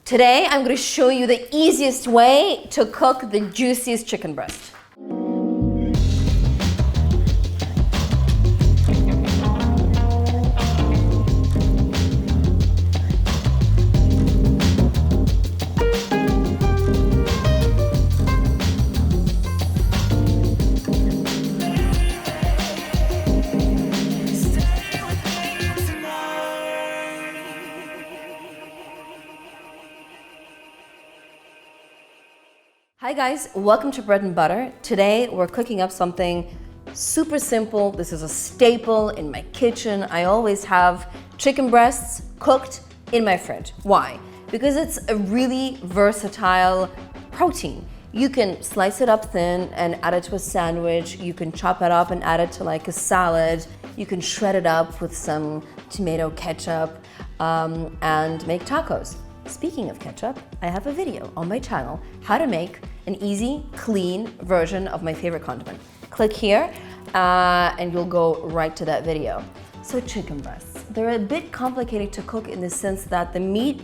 Today, I'm going to show you the easiest way to cook the juiciest chicken breast. Hi guys, welcome to Bread and Butter. Today we're cooking up something super simple. This is a staple in my kitchen. I always have chicken breasts cooked in my fridge. Why? Because it's a really versatile protein. You can slice it up thin and add it to a sandwich. You can chop it up and add it to like a salad. You can shred it up with some tomato ketchup and make tacos. Speaking of ketchup, I have a video on my channel how to make an easy, clean version of my favorite condiment. Click here and you'll go right to that video. So chicken breasts, they're a bit complicated to cook in the sense that the meat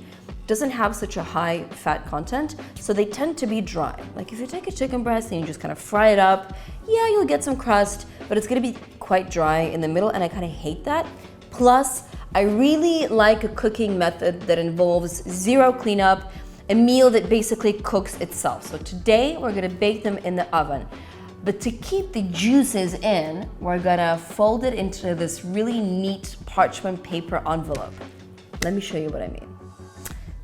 doesn't have such a high fat content, so they tend to be dry. Like if you take a chicken breast and you just kind of fry it up, yeah, you'll get some crust, but it's gonna be quite dry in the middle, and I kind of hate that. Plus, I really like a cooking method that involves zero cleanup, a meal that basically cooks itself. So today we're gonna bake them in the oven. But to keep the juices in, we're gonna fold it into this really neat parchment paper envelope. Let me show you what I mean.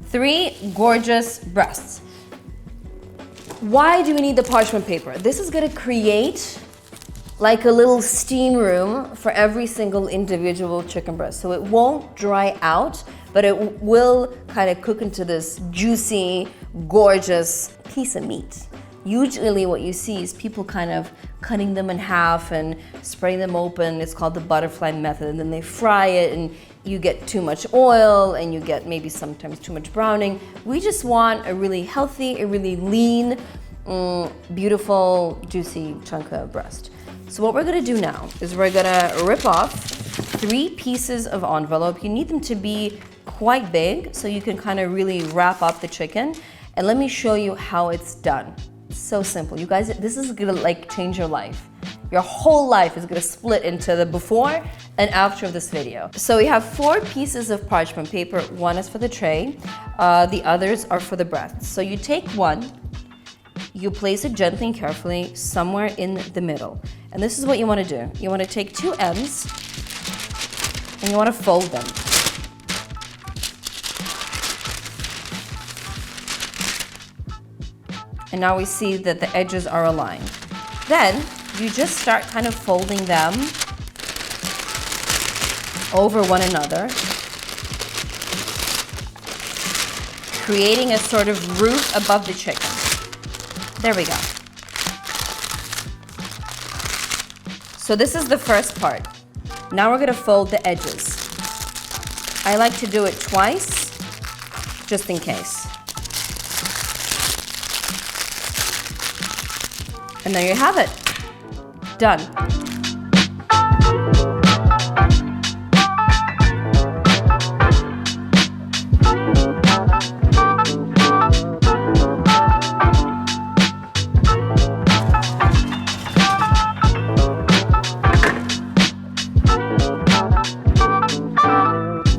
3 gorgeous breasts. Why do we need the parchment paper? This is gonna create like a little steam room for every single individual chicken breast. So it won't dry out, but it will kind of cook into this juicy, gorgeous piece of meat. Usually what you see is people kind of cutting them in half and spreading them open. It's called the butterfly method. And then they fry it and you get too much oil and you get maybe sometimes too much browning. We just want a really healthy, a really lean, beautiful, juicy chunk of breast. So what we're gonna do now is we're gonna rip off 3 pieces of envelope. You need them to be quite big so you can kind of really wrap up the chicken. And let me show you how it's done. It's so simple. You guys, this is gonna like change your life. Your whole life is gonna split into the before and after of this video. So we have 4 pieces of parchment paper. One is for the tray, the others are for the breast. So you take one, you place it gently and carefully somewhere in the middle. And this is what you want to do. You want to take 2 ends and you want to fold them. And now we see that the edges are aligned. Then you just start kind of folding them over one another, creating a sort of roof above the chicken. There we go. So this is the first part. Now we're gonna fold the edges. I like to do it twice, just in case. And there you have it. Done.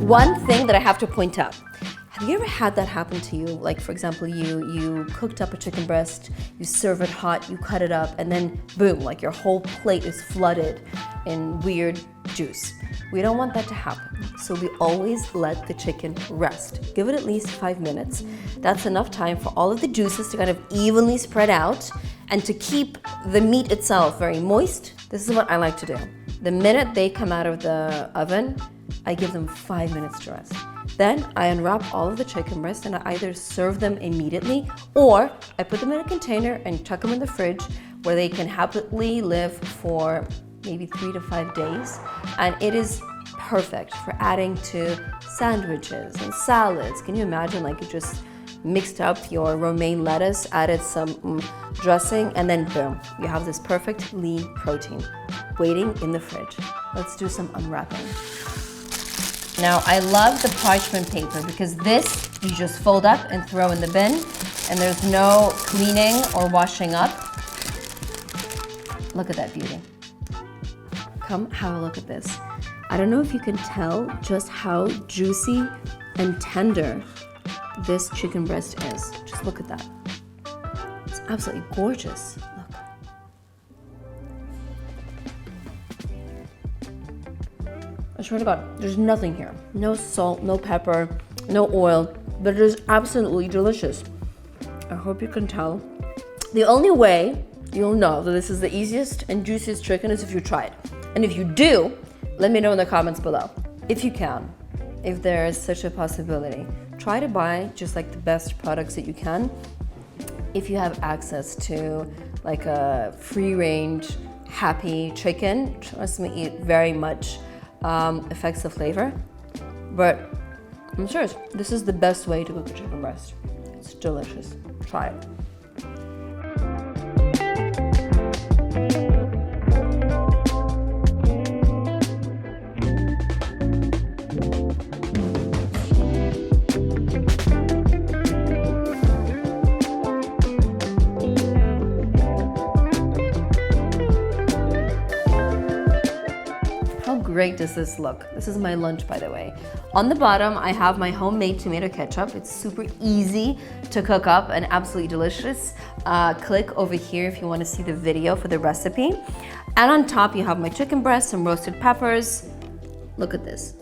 One thing that I have to point out, have you ever had that happen to you? Like for example, you cooked up a chicken breast, you serve it hot, you cut it up, and then boom, like your whole plate is flooded in weird juice. We don't want that to happen. So we always let the chicken rest. Give it at least 5 minutes. That's enough time for all of the juices to kind of evenly spread out and to keep the meat itself very moist. This is what I like to do. The minute they come out of the oven, I give them 5 minutes to rest. Then I unwrap all of the chicken breasts and I either serve them immediately or I put them in a container and chuck them in the fridge where they can happily live for maybe 3 to 5 days. And it is perfect for adding to sandwiches and salads. Can you imagine like you just mixed up your romaine lettuce, added some dressing, and then boom, you have this perfect lean protein waiting in the fridge. Let's do some unwrapping. Now, I love the parchment paper because this You just fold up and throw in the bin, and there's no cleaning or washing up. Look at that beauty. Come have a look at this. I don't know if you can tell just how juicy and tender this chicken breast is. Just look at that. It's absolutely gorgeous. Look. I swear to God, there's nothing here. No salt, no pepper, no oil, but it is absolutely delicious. I hope you can tell. The only way you'll know that this is the easiest and juiciest chicken is if you try it. And if you do, let me know in the comments below. If you can, if there is such a possibility, try to buy just like the best products that you can. If you have access to like a free range, happy chicken, trust me, it very much affects the flavor. But I'm serious, this is the best way to cook a chicken breast. It's delicious. Try it. How great does this look? This is my lunch, by the way. On the bottom, I have my homemade tomato ketchup. It's super easy to cook up and absolutely delicious. Click over here if you want to see the video for the recipe. And on top, you have my chicken breast, some roasted peppers. Look at this.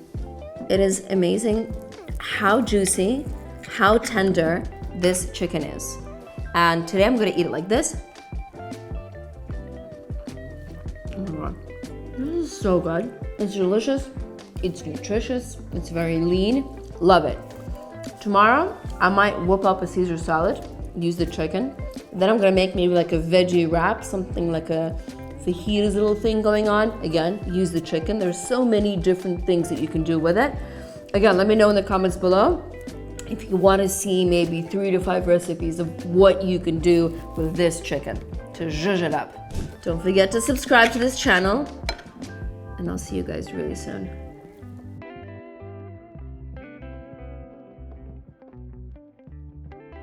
It is amazing how juicy, how tender this chicken is. And today I'm gonna eat it like this. Oh my God. This is so good. It's delicious, it's nutritious, it's very lean. Love it. Tomorrow, I might whip up a Caesar salad, use the chicken. Then I'm gonna make maybe like a veggie wrap, something like a fajitas little thing going on. Again, use the chicken. There's so many different things that you can do with it. Again, let me know in the comments below if you wanna see maybe 3 to 5 recipes of what you can do with this chicken to zhuzh it up. Don't forget to subscribe to this channel, and I'll see you guys really soon.